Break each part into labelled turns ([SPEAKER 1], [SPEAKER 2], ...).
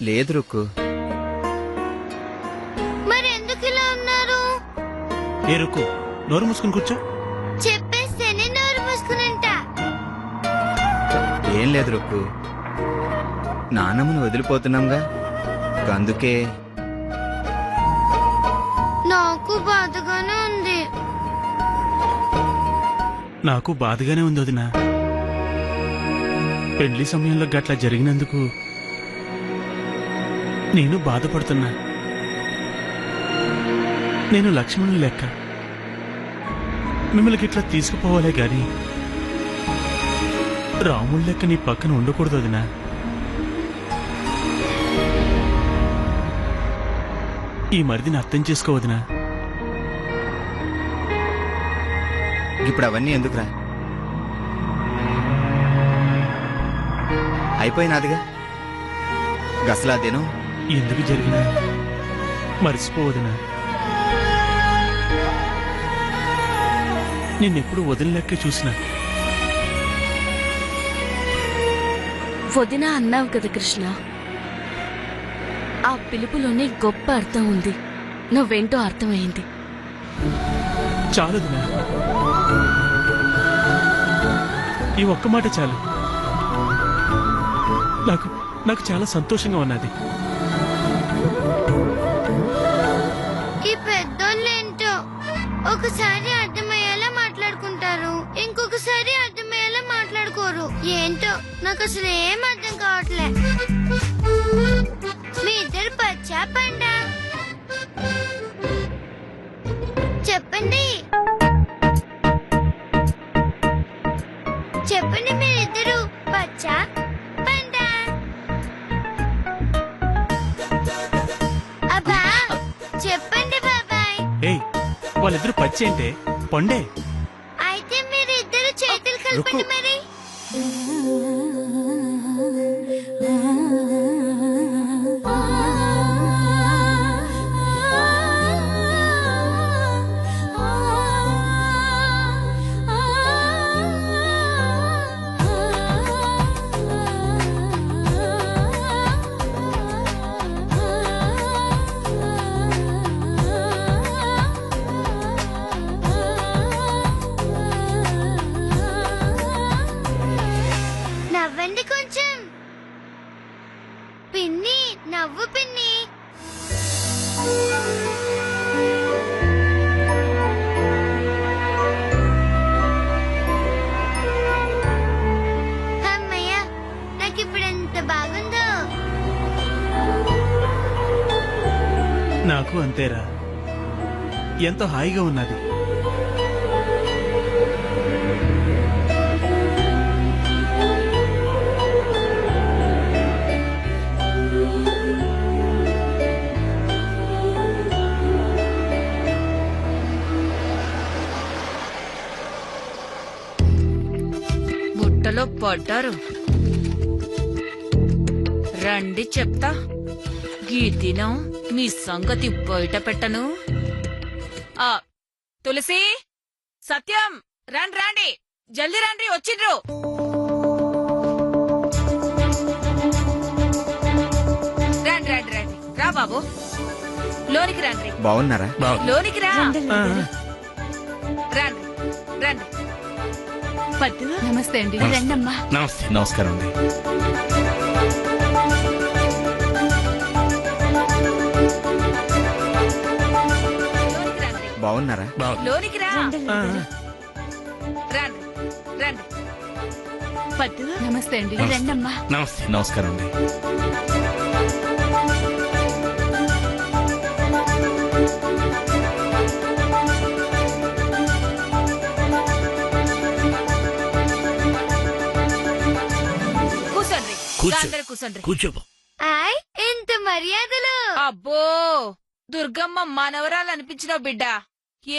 [SPEAKER 1] లేదు రుక్కు.
[SPEAKER 2] మరి ఎందుకు ఇలా ఉన్నారు?
[SPEAKER 3] ఏ రుక్కు, నోరు మూసుకుని కూర్చో.
[SPEAKER 2] చెప్పేస్తేనే నోరు మూసుకునింటా.
[SPEAKER 1] ఏం లేదు రుక్కు, నానమ్మను వదిలిపోతున్నాంగా, అందుకే.
[SPEAKER 2] నాకు బాధగానే ఉంది.
[SPEAKER 3] నాకు బాధగానే ఉంది వదినా. పెళ్లి సమయంలో గట్లా జరిగినందుకు నేను బాధపడుతున్నా. నేను లక్ష్మణుని లెక్క మిమ్మల్ని ఇట్లా తీసుకుపోవాలే గాని రాముడి లెక్క నీ పక్కన ఉండకూడదు వదినా. ఈ మరిదిని అర్థం చేసుకోవదినా.
[SPEAKER 1] ఇప్పుడు అవన్నీ ఎందుకురా, అయిపోయినాదిగా. గసలా దినం
[SPEAKER 3] ఎందుకు జరిగినా మర్చిపోవదినా. నిన్నెప్పుడు వదిలినక్కే చూసినా.
[SPEAKER 4] వదిన అన్నావు కదా కృష్ణ, ఆ పిలుపులోనే గొప్ప అర్థం ఉంది. నువ్వేంటో అర్థమైంది.
[SPEAKER 3] చాలదునా, ఈ ఒక్క మాట చాలు. నాకు నాకు చాలా సంతోషంగా ఉన్నది.
[SPEAKER 2] ఈ పెద్దోళ్ళేంటో ఒకసారి అర్థమయ్యేలా మాట్లాడుకుంటారు, ఇంకొకసారి అర్థమయ్యేలా మాట్లాడుకోరు. ఏంటో నాకు అసలు ఏం అర్థం కావట్లే. మీ ఇద్దరు పచ్చా పండా? చెప్పండి చెప్పండి, మీరిద్దరు పచ్చా పండా? అబ్బా చెప్పండి బాబాయ్.
[SPEAKER 3] ఏయ్, వాళ్ళిద్దరు పచ్చేంటే పండే.
[SPEAKER 2] అయితే మీరిద్దరు చేతులు కలపండి మరి. నవ్వండి కొంచెం. పిన్ని నవ్వు పిన్ని. అమ్మయ్య, నాకిప్పుడు ఎంత బాగుందో.
[SPEAKER 3] నాకు అంతేరా, ఎంతో హాయిగా ఉన్నది.
[SPEAKER 5] బుట్టలో పడ్డారు. రండి చెప్తా, ఈ దినం మీ సంగతి బయట పెట్టను. ఆ తులసి, సత్యం, రండి రండి, జల్దీ రండి, వచ్చిండ్రు. రండి రండి రండి, రా బాబు, లోనికి రండి.
[SPEAKER 1] బాగున్నారా?
[SPEAKER 5] లోనికి రా.
[SPEAKER 3] ఆ,
[SPEAKER 5] రండి రండి.
[SPEAKER 4] పద్దు,
[SPEAKER 6] నమస్తే అండి.
[SPEAKER 4] రండమ్మా.
[SPEAKER 3] నమస్తే. నమస్కారం అండి.
[SPEAKER 5] లోనికి రండి.
[SPEAKER 1] బాగున్నారా?
[SPEAKER 5] లోనికి రా.
[SPEAKER 3] ఆ,
[SPEAKER 5] రండి రండి.
[SPEAKER 4] పద్దు,
[SPEAKER 6] నమస్తే అండి.
[SPEAKER 4] రండమ్మా.
[SPEAKER 3] నమస్తే. నమస్కారం అండి.
[SPEAKER 5] అందరూ కూర్చోండి.
[SPEAKER 3] కూర్చోబో.
[SPEAKER 2] ఆయ్ ఎంత మర్యాదలు.
[SPEAKER 5] అబ్బో, దుర్గమ్మ మనవరాలు అనిపించినావు బిడ్డ.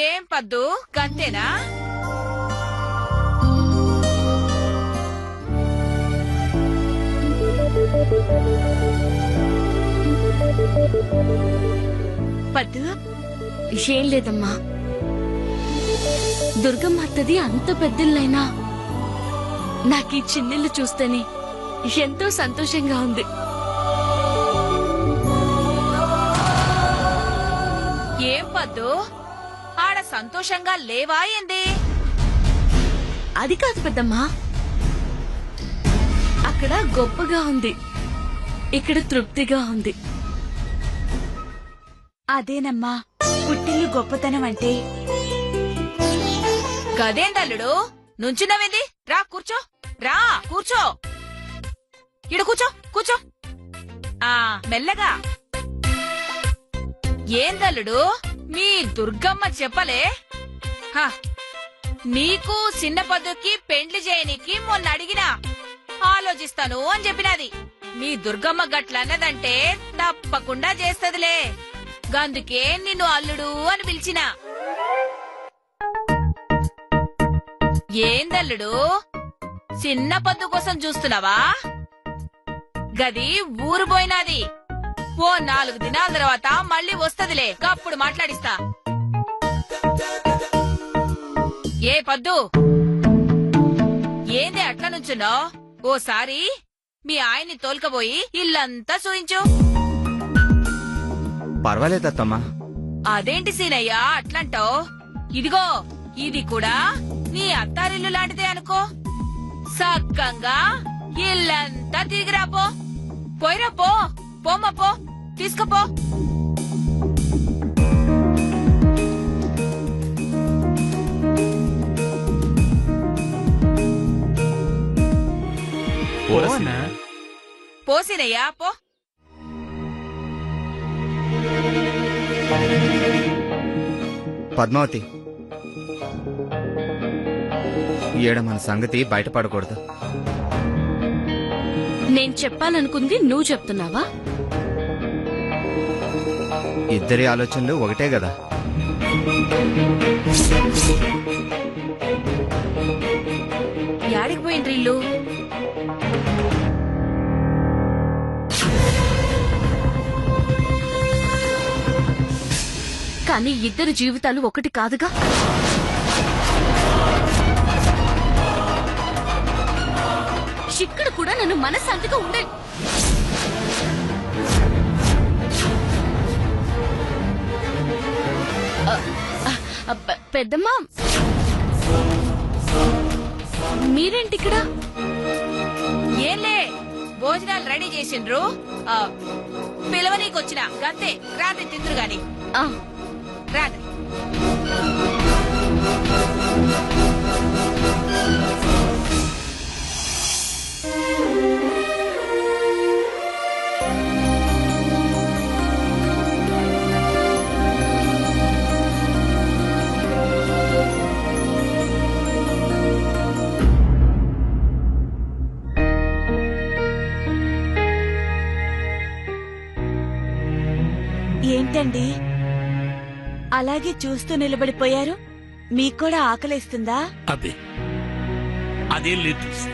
[SPEAKER 5] ఏం పద్దు, గంతేనా?
[SPEAKER 4] పద్దు, ఏం లేదమ్మా. దుర్గమ్మ అత్తది అంత పెద్దిల్లైనా నాకీ చిన్నిల్లు చూస్తేనే ఎంతో సంతోషంగా ఉంది.
[SPEAKER 5] పద్దు ఆడ సంతోషంగా లేవా ఏంది?
[SPEAKER 4] అది కాదు పెద్దమ్మా, అక్కడ గొప్పగా ఉంది, ఇక్కడ తృప్తిగా ఉంది.
[SPEAKER 6] అదేనమ్మా పుట్టిల్లు గొప్పతనం అంటే.
[SPEAKER 5] గదేందల్లుడు నుంచున్నవింది? రా కూర్చో, రా కూర్చో, ఇడు కూర్చో కూర్చో. మెల్లగా. ఏందల్లుడు మీ దుర్గమ్మ చెప్పలే? హ, నీకు చిన్న పద్దుకి పెండ్లి చేయనికి మొన్న అడిగినా ఆలోచిస్తాను అని చెప్పినది. మీ దుర్గమ్మ గట్లన్నదంటే తప్పకుండా చేస్తదిలే, గందుకే నిన్ను అల్లుడు అని పిలిచిన. ఏందల్లుడు చిన్న పద్దు కోసం చూస్తున్నావా? గది ఊరు పోయినాది, ఓ 4 దినాల తర్వాత మళ్ళీ వస్తదిలే, అప్పుడు మాట్లాడిస్తా. ఏ పద్దు ఏంది అట్లా నుంచున్నావ్? ఓసారి మీ ఆయన్ని తోల్కబోయి ఇల్లంతా చూయించు.
[SPEAKER 1] పర్వాలేదు అత్తమ్మా.
[SPEAKER 5] అదేంటి సీనయ్యా అట్లంటావ్? ఇదిగో ఇది కూడా నీ అత్తారిల్లు లాంటిదే అనుకో. సక్కంగా ఇల్లంతా తిరిగిరాపో. పోయిరా పో, పోమ్మ పో, తీసుకపో.
[SPEAKER 3] పోరసీనా?
[SPEAKER 5] పోసినయ్యా పో.
[SPEAKER 1] పద్మావతి, ఈడ మన సంగతి బయటపడకూడదు.
[SPEAKER 4] నేను చెప్పాలనుకుంది నువ్వు చెప్తున్నావా?
[SPEAKER 1] ఇద్దరి ఆలోచనలు ఒకటే కదా.
[SPEAKER 5] యాడికి పోయిండ్రు ఇల్లు?
[SPEAKER 4] కానీ ఇద్దరు జీవితాలు ఒకటి కాదుగా. ఇక్కడ కూడా నన్ను మనశ్శాంతిగా ఉండే. పెద్దమ్మా, మీరేంటి ఇక్కడ?
[SPEAKER 5] ఏంలే, భోజనాలు రెడీ చేసిండ్రు, పిలవనీకొచ్చిన గంతే. రాత్రి తిందురు గాని.
[SPEAKER 4] ఆ,
[SPEAKER 5] రాత్రి
[SPEAKER 6] ఏంటండి అలాగే చూస్తూ నిలబడిపోయారు? మీక్కూడా ఆకలేస్తుందా?
[SPEAKER 7] అబ్బే అదేం లేదు తులసి.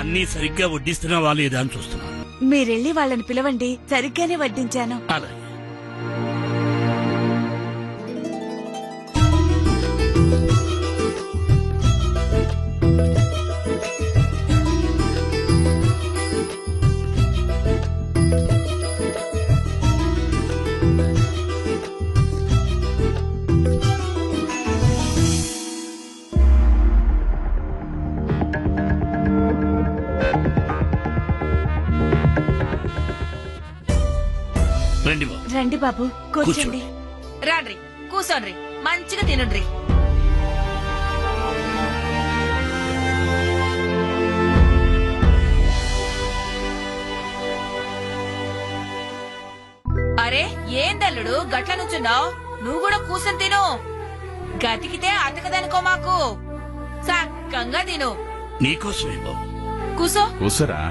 [SPEAKER 7] అన్నీ సరిగ్గా వడ్డిస్తున్నావా లేదా అని చూస్తున్నాను.
[SPEAKER 6] మీరెళ్ళి వాళ్ళని పిలవండి, సరిగ్గానే వడ్డించాను.
[SPEAKER 7] అలాగే. రండి బాబు.
[SPEAKER 6] రండి బాబు, కూర్చోండి.
[SPEAKER 5] రాండ్రి, కూసోండ్రి, మంచిగా తినుండ్రి. అరే ఏందల్లుడు గట్ల నుంచున్నావ్? నువ్వు కూడా కూసని తిను. గతికితే అతకదనుకో మాకు. సక్కంగా తిను.
[SPEAKER 7] నీకోసమే బాబు.
[SPEAKER 5] కూసో.
[SPEAKER 3] కూసరా?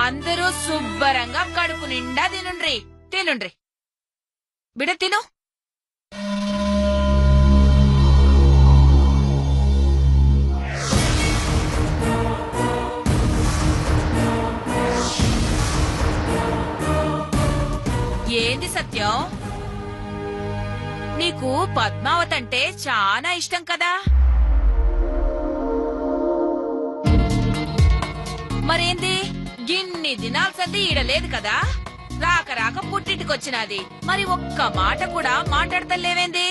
[SPEAKER 5] అందరూ శుభ్రంగా కడుపు నిండా తినుండ్రి, తినుండ్రి. బిడ తిను. ఏంది సత్యం, నీకు పద్మావతి అంటే చాలా ఇష్టం కదా? మరేంది గిన్ని దినాల సంది ఈడ లేదు కదా, రాక రాక పుట్టింటికొచ్చినది. మరి ఒక్క మాట కూడా మాట్లాడతలేవేంది?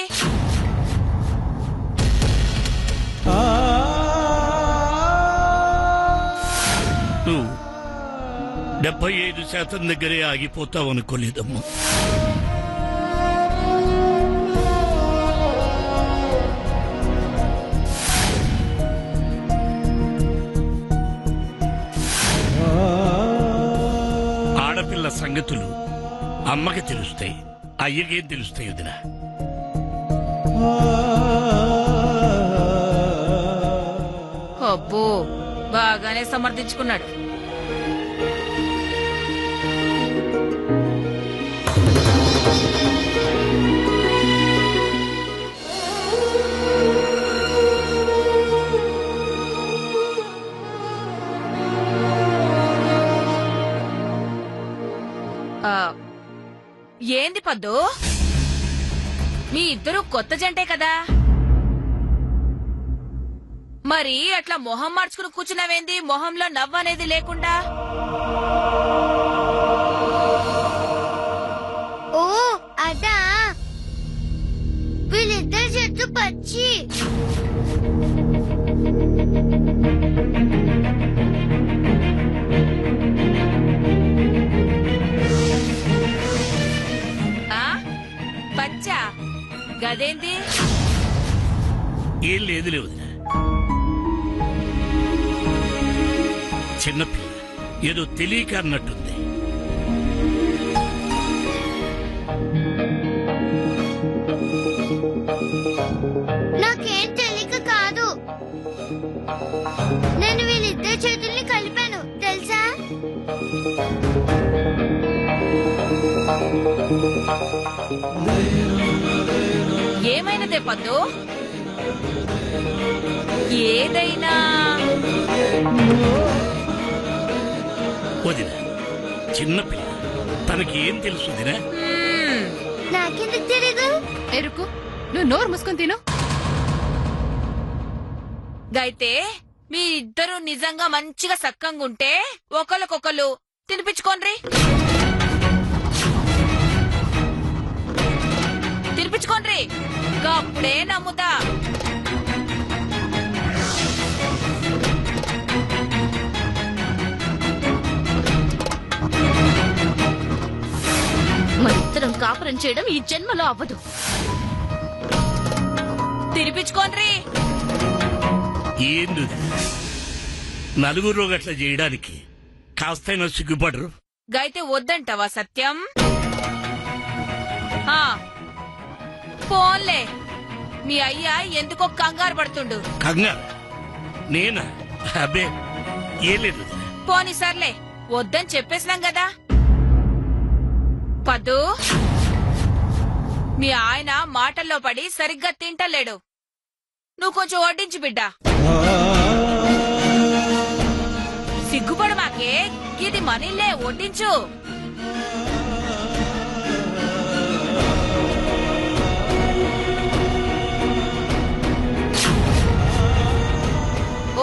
[SPEAKER 7] నువ్వు 75% దగ్గరే ఆగిపోతావు అనుకోలేదమ్మా. ఆడపిల్ల సంగతులు అమ్మకి తెలుస్తాయి, అయ్యకేం తెలుస్తాయి వదినా?
[SPEAKER 5] అబ్బో, బాగానే సమర్థించుకున్నాడు. ఏంది పద్దు, మీ ఇద్దరు కొత్త జంటే కదా, మరి అట్లా మొహం మార్చుకుని కూర్చున్నావేంది? మొహంలో నవ్వు అనేది లేకుండా.
[SPEAKER 2] ఓ అదా, వీళ్ళిద్దరి చెట్టు పచ్చి.
[SPEAKER 5] పచ్చా గదేంది?
[SPEAKER 7] ఏం లేదులే వదినా, చిన్నపిల్ల ఏదో తెలియక అన్నట్టుంది.
[SPEAKER 2] నాకేం తెలియక కాదు, నేను వీళ్ళిద్దరి చేతుల్ని కలిపాను తెలుసా?
[SPEAKER 5] ఏమైనదే పద్దు? ఏదైనా
[SPEAKER 7] వదినా చిన్నపిల్ల, తనకి ఏం తెలుసు వదినా?
[SPEAKER 2] నాకెందుకు తెలీదు?
[SPEAKER 8] ఎరుకు, నువ్వు నోరు మూసుకొని తిను.
[SPEAKER 5] గైతే మీ ఇద్దరు నిజంగా మంచిగా సక్కంగుంటే ఒకళ్ళకొకళ్ళు తినిపించుకోండ్రి. తినిపించుకోండ్రి, అప్పుడే నమ్ముతా.
[SPEAKER 4] మనిద్దరం కాపురం చేయడం ఈ జన్మలో అవ్వదు.
[SPEAKER 5] తినిపించుకోండ్రి.
[SPEAKER 7] ఏందు నలుగురు గట్ల చేయడానికి కాస్తైనా సిగ్గుపడరు?
[SPEAKER 5] గైతే వద్దంటావా సత్యం? పోన్లే, మీ అయ్యా ఎందుకో కంగారు పడుతుండు.
[SPEAKER 7] కంగారు? నేనా? అబ్బే ఏం లేదు.
[SPEAKER 5] పోనీ సర్లే, వద్దని చెప్పేసినాం కదా. పద్దు, మీ ఆయన మాటల్లో పడి సరిగ్గా తింటలేడు, నువ్వు కొంచెం వడ్డించు బిడ్డా. సిగ్గుపడు మాకే, ఇది మనీలే, వడ్డించు.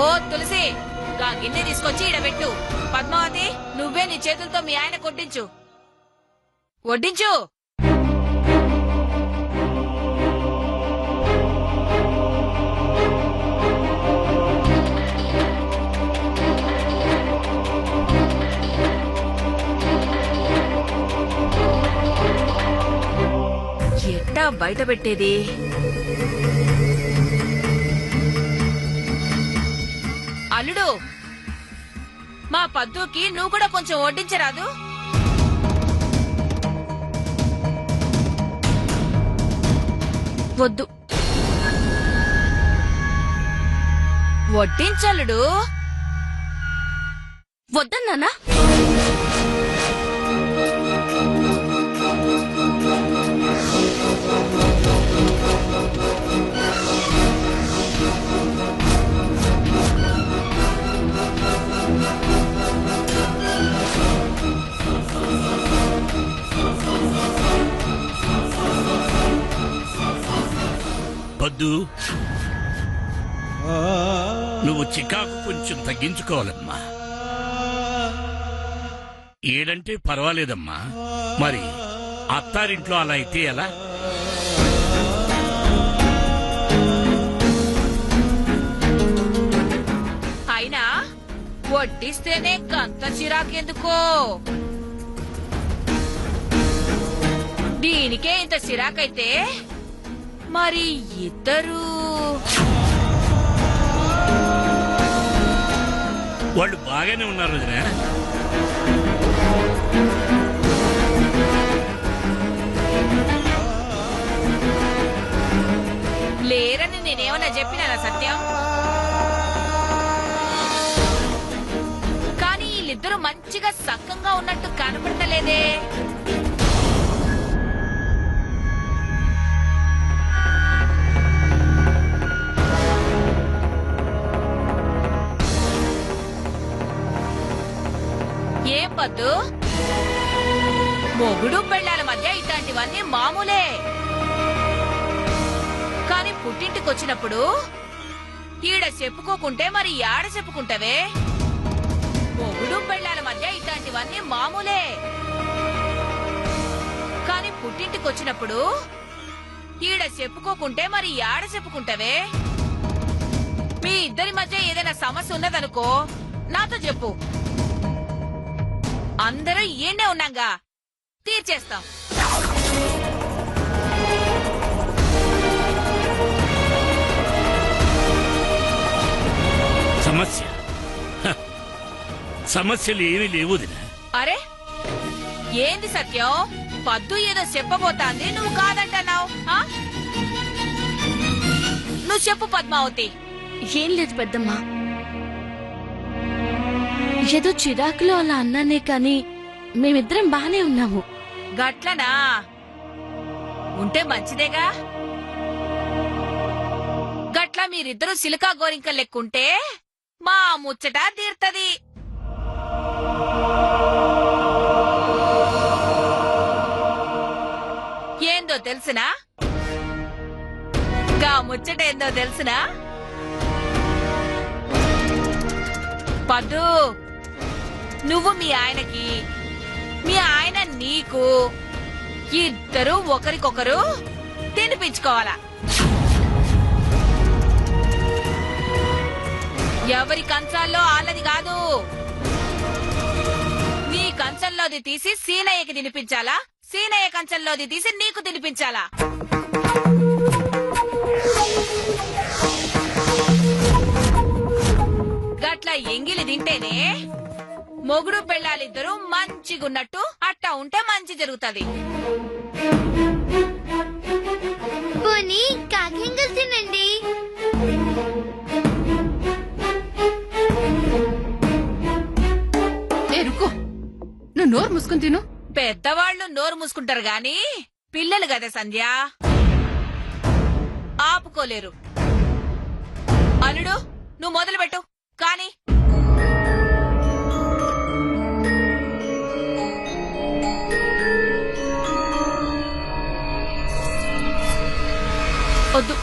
[SPEAKER 5] ఓ తులసి, గా గిన్నె తీసుకొచ్చి ఈడబెట్టు. పద్మావతి, నువ్వే నీ చేతులతో మీ ఆయన కొట్టించు. వడ్డించు. ఎట్టా బయట పెట్టేది? అల్లుడు, మా పద్దుకి నువ్వు కూడా కొంచెం వడ్డించరాదు?
[SPEAKER 4] వద్దు.
[SPEAKER 5] వడ్డించల్లుడు.
[SPEAKER 4] వద్దన్నానా?
[SPEAKER 7] పద్దు, నువ్వు చికాకు కొంచెం తగ్గించుకోవాలమ్మా. ఏడంటే పర్వాలేదమ్మా, మరి అత్తారింట్లో అలా అయితే ఎలా?
[SPEAKER 5] అయినా వడ్డిస్తేనే గంత చిరాకెందుకో? దీనికే ఇంత చిరాకైతే మరి ఇద్దరు
[SPEAKER 7] వాళ్ళు బాగానే ఉన్నారు వదినా.
[SPEAKER 5] లేరని నేనేమన్నా చెప్పినా సత్యం? కానీ వీళ్ళిద్దరూ మంచిగా సక్కంగా ఉన్నట్టు కనపడతలేదే. ఏం పద్దు, మొగుడు పెళ్ళాల మధ్య ఇట్లాంటివన్నీ మామూలే. కాని పుట్టింటికొచ్చినప్పుడు ఈడ చెప్పుకోకుంటే మరి యాడ చెప్పుకుంటావే? మొగుడు పెళ్ళాల మధ్య ఇట్లాంటివన్నీ మామూలే. కాని పుట్టింటికొచ్చినప్పుడు ఈడ చెప్పుకోకుంటే మరి యాడ చెప్పుకుంటావే? మీ ఇద్దరి మధ్య ఏదైనా సమస్య ఉన్నదనుకో నాతో చెప్పు. అందరూ ఈయనే ఉన్నాగా, తీర్చేస్తాం.
[SPEAKER 7] సమస్య సమస్యలు ఏమీ లేవు వదినా.
[SPEAKER 5] అరే ఏంది సత్యం, పద్దు ఏదో చెప్పబోతాంది, నువ్వు కాదంటున్నావు. నువ్వు చెప్పు పద్మావతి.
[SPEAKER 4] ఏం లేదు పెద్దమ్మా, ఏదో చిరాకులో అలా అన్నానే కాని మేమిద్దరం బానే ఉన్నాము.
[SPEAKER 5] గట్లనా? ఉంటే మంచిదేగా. గట్ల మీరిద్దరూ సిలికా గోరింక లెక్కుంటే మా ముచ్చట తీర్తది. ఏందో తెలుసునా? గా ముచ్చట ఏందో తెలుసునా? పద్దు, నువ్వు మీ ఆయనకి, మీ ఆయన నీకు, ఇద్దరు ఒకరికొకరు తినిపించుకోవాలా. ఎవరి కంచాల్లో ఆళ్ళది కాదు. నీ కంచంలోది తీసి సీనయ్యకి తినిపించాలా, సీనయ్య కంచంలోది తీసి నీకు తినిపించాలా. గట్ల ఎంగిలి తింటేనే మొగుడు పెళ్ళాలిద్దరూ మంచిగున్నట్టు. అట్టా ఉంటే మంచి జరుగుతుంది.
[SPEAKER 2] పోనీ కాకింగలు తినండి.
[SPEAKER 8] రుకో, నువ్వు నోరు మూసుకుని తిను.
[SPEAKER 5] పెద్దవాళ్లు నోరు మూసుకుంటారు గాని పిల్లలు కదా సంధ్య, ఆపుకోలేరు. అల్లుడు నువ్వు మొదలుపెట్టు. కాని వద్దు.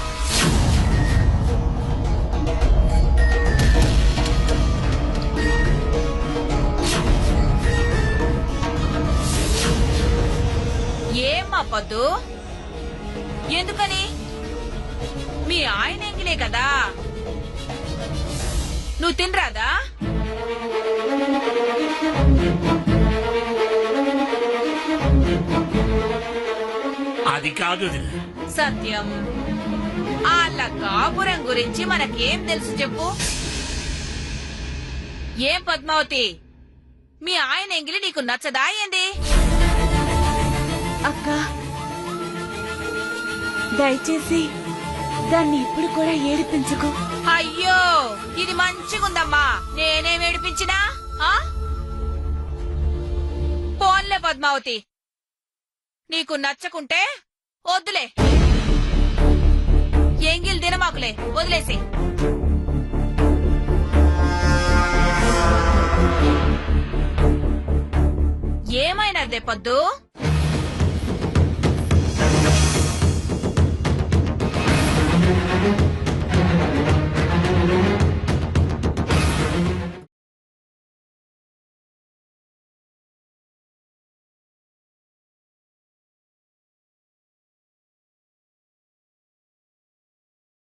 [SPEAKER 5] ఏమ్మా పద్దు, ఎందుకని? మీ ఆయన ఎంగిలే కదా, నువ్వు తినరాదా?
[SPEAKER 7] అది కాదు వదినా.
[SPEAKER 5] సత్యం, ఆళ్ళ కాపురం గురించి మనకేం తెలుసు చెప్పు. ఏం పద్మావతి, మీ ఆయన ఎంగిలి నీకు నచ్చదా ఏంది?
[SPEAKER 6] అక్క, దయచేసి దాన్ని ఇప్పుడు కూడా ఏడిపించుకో.
[SPEAKER 5] అయ్యో, ఇది మంచిగుందమ్మా. నేనేం ఏడిపించినా? పోన్లే పద్మావతి, నీకు నచ్చకుంటే వద్దులే. ఎంగిల్ దినమాకులే, వదిలేసి. ఏమైనదే పద్దు?